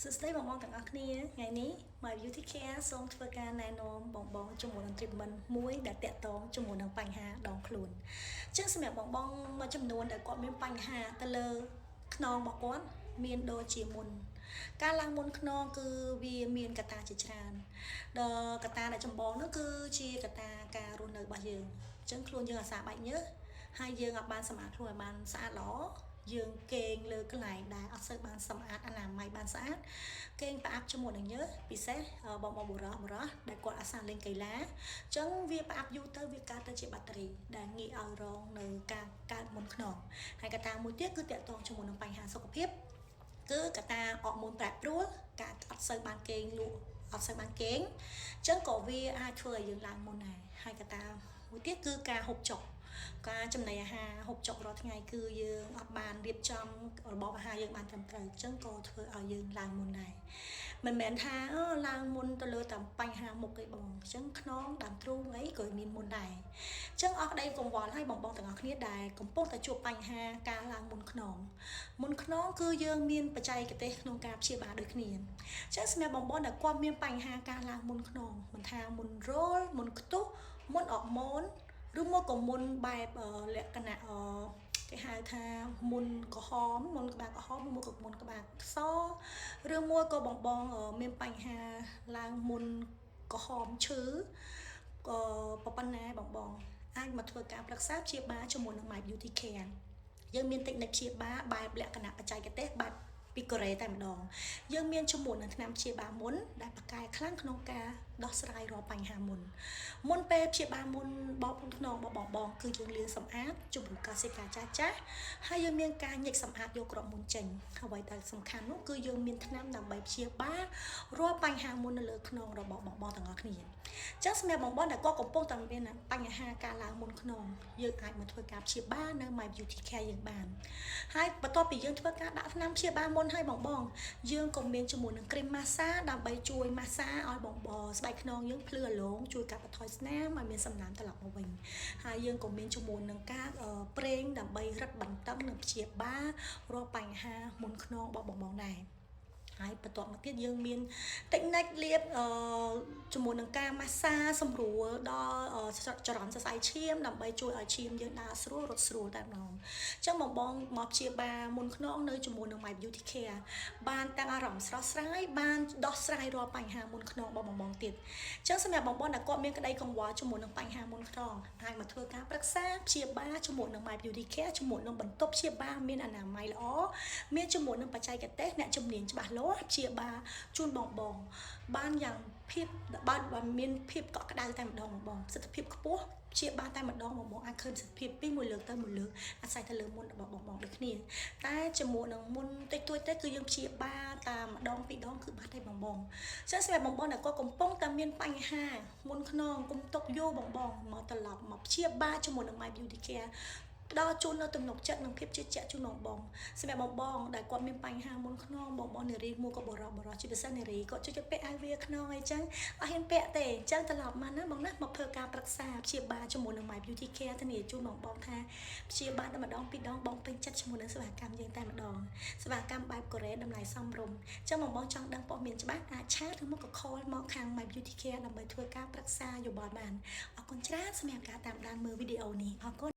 សួស្តីបងប្អូនទាំងអស់គ្នាថ្ងៃនេះ My Beauty Care សូមធ្វើការណែនាំបងជាមួយនឹង treatment មួយដែលតាក់ទងជាមួយនឹងបញ្ហាដងខ្លួនអញ្ចឹងសម្រាប់បងមួយចំនួនដែលគាត់មានបញ្ហាទៅលើខ្នងរបស់គាត់មានដូចជាមុនការឡើងមុនខ្នងគឺវាមានកត្តាជាច្រើនដល់កត្តាដែលចម្បងនោះគឺជាកត្តាការរស់នៅរបស់យើងអញ្ចឹងខ្លួនយើងអាសាបែកញើសហើយយើងអាចបានសម្អាតខ្លួនឲ្យបានស្អាតល្អយើងគេងលើកន្លែងដែលអត់សូវបានសម្អាតអនាម័យបានស្អាតគេងប្រអាប់ជាមួយនឹងញើសពិសេសបងបុរសដែលគាត់អាសាលេងកីឡាអញ្ចឹងវាប្រអាប់យូរទៅវាកើតទៅជាបាក់តេរីដែលងាយឲ្យរងនៅការកើតមុនខ្នងហើយកត្តាមួយទៀតគឺតាក់ទងជាមួយនឹងបញ្ហាសុខភាពគឺកត្តាអរម៉ូនប្រែប្រួលការអត់សូវបានគេងលក់អត់សូវបានគេងអញ្ចឹងក៏វាអាចធ្វើឲ្យយើងឡើងមុនដែរហើយកត្តាមួយទៀតគឺការហូបចុកការចំណីអាហារហូបចុករាល់ថ្ងៃគឺយើងអត់បានរៀបចំរបបអាហារយើងបានត្រឹមត្រូវអញ្ចឹងក៏ធ្វើឲ្យយើងឡើងមុនដែរមិនមែនថាឡើងមុនទៅលើតែបញ្ហាមុខទេបងអញ្ចឹងខ្នងដើមទ្រូងអីក៏មានមុនដែរអញ្ចឹងអស់ក្តីកង្វល់ឲ្យបងទាំងអស់គ្នាដែលកំពុងតែជួបបញ្ហាការឡើងមុនខ្នងគឺយើងមានបច្ចេកទេសក្នុងការព្យាបាលដូចគ្នាអញ្ចឹងសម្រាប់បងដែលគាត់មានបញ្ហាការឡើងមុនខ្នងមិនថាមុនរោលមុនខ្ទុះមុនអរម៉ូនឬមកក៏មុនបែបលក្ខណៈគេហៅថាមុនក្រហមមុនក្បាលក្រហមឬមកក៏មុនក្បាលសឬមួយក៏បងមានបញ្ហាឡើងមុនក្រហមឈឺក៏ប៉ុណ្ណាបងអាចមកធ្វើការប្រឹក្សាព្យាបាលជាមួយនឹង My Beauty Care យើងមានតិចនិចព្យាបាលបែបលក្ខណៈបច្ចេកទេសបែបពីកូរ៉េតែម្ដងយើងមានជាមួយនឹងថ្នាំព្យាបាលមុនដែលបកកែខ្លាំងក្នុងការដោះស្រាយរាល់បញ្ហាមុនពេលព្យាបាលមុនបបខ្នងរបស់បងគឺយើងលាងសម្អាតជម្រុះកសិកាចាស់ហើយយើងមានការញែកសម្អាតយកក្របមុនចេញអ្វីដែលសំខាន់នោះគឺយើងមានថ្នាំដើម្បីព្យាបាលរាល់បញ្ហាមុននៅលើខ្នងរបស់បងទាំងអស់គ្នាចឹងសម្រាប់បងដែលគាត់កំពុងតែមានបញ្ហាការឡើងមុនខ្នងយើងអាចមកធ្វើការព្យាបាលនៅ My Beauty Care យើងបានហើយបន្ទាប់ពីយើងធ្វើការដាក់ថ្នាំព្យាបាលមុនឲ្យបងយើងក៏មានជាមួយនឹងគ្រីមម៉ាសាដើម្បីជួយម៉ាសាឲ្យបងស្បែកខ្នងយើងភ្លឺអាឡងជួយកាត់បន្ថយស្នាមឲ្យមានសំណើមត្រឡប់មកវិញហើយយើងក៏មានជាមួយនឹងការប្រេងដើម្បីរឹតបន្តឹងនិងព្យាបាលរាល់បញ្ហាមុនខ្នងរបស់បងដែរហើយបន្ទាប់មកទៀតយើងមានតិចនិចលាបជាមួយនឹងការម៉ាសាសម្រួលដល់ចរន្តសរសៃឈាមដើម្បីជួយឲ្យឈាមយើងដើរស្រួលរត់ស្រួលតែម្ដងអញ្ចឹងបងមកព្យាបាលមុនខ្នងនៅជាមួយនឹង My Beauty Care បានទាំងអារម្មណ៍ស្រស់ស្រាយបានដោះស្រាយរាល់បញ្ហាមុនខ្នងរបស់បងទៀតអញ្ចឹងសម្រាប់បងដែលគាត់មានក្តីកង្វល់ជាមួយនឹងបញ្ហាមុនខ្នងអាចមកធ្វើការប្រឹក្សាព្យាបាលជាមួយនឹង My Beauty Care ជាមួយនឹងបន្ទប់ព្យាបាលមានអនាម័យល្អមានជាមួយនឹងបច្ចេកទេសអ្នកជំនាញច្បាស់លាស់ព្យាបាលជូនបងបានយ៉ាងភាពបើមានភាពកក់ក្ដៅតែម្ដងបងប្រសិទ្ធភាពខ្ពស់ព្យាបាលតែម្ដងបងអាចឃើញប្រសិទ្ធភាពពីមួយលើកទៅមួយលើកអាស្រ័យទៅលើមុនរបស់បងដូចគ្នាតែជាមួយនឹងមុនតិចតួចទៅគឺយើងព្យាបាលតាមម្ដងពីរដងគឺបាត់ទេបងចឹងសម្រាប់បងដែលគាត់កំពុងតែមានបញ្ហាមុនខ្នងគុំទុកយូរបងមកត្រឡប់មកព្យាបាលជាមួយនឹង My Beauty Care ដល់ជូននៅទំនុកចិត្តនិងភាពជឿជាក់ជូនបងសម្រាប់បងដែលគាត់មានបញ្ហាមុនខ្នងបងនារីមួយក៏បរោះជាពិសេសនារីគាត់ជួយពាក់អាវវាខ្នងអីចឹងអត់ហ៊ានពាក់ទេអញ្ចឹងត្រឡប់មកណាបងណាមកធ្វើការប្រឹក្សាព្យាបាលជាមួយនឹង My Beauty Care ធានាជូនបងថាព្យាបាលតែម្ដងពីរដងបងពេញចិត្តជាមួយនឹងសេវាកម្មយើងតែម្ដងសេវាកម្មបែបកូរ៉េតម្លៃសមរម្យអញ្ចឹងបងចង់ដឹងព័ត៌មានច្បាស់អាចឆាតឬមកក៏ call មកខាង My Beauty Care ដើម្បីធ្វើការប្រឹក្សាយោបល់បានអរគុណច្រើនសម្រាប់ការតាមដានមើលវីដេអូនេះអរគុណ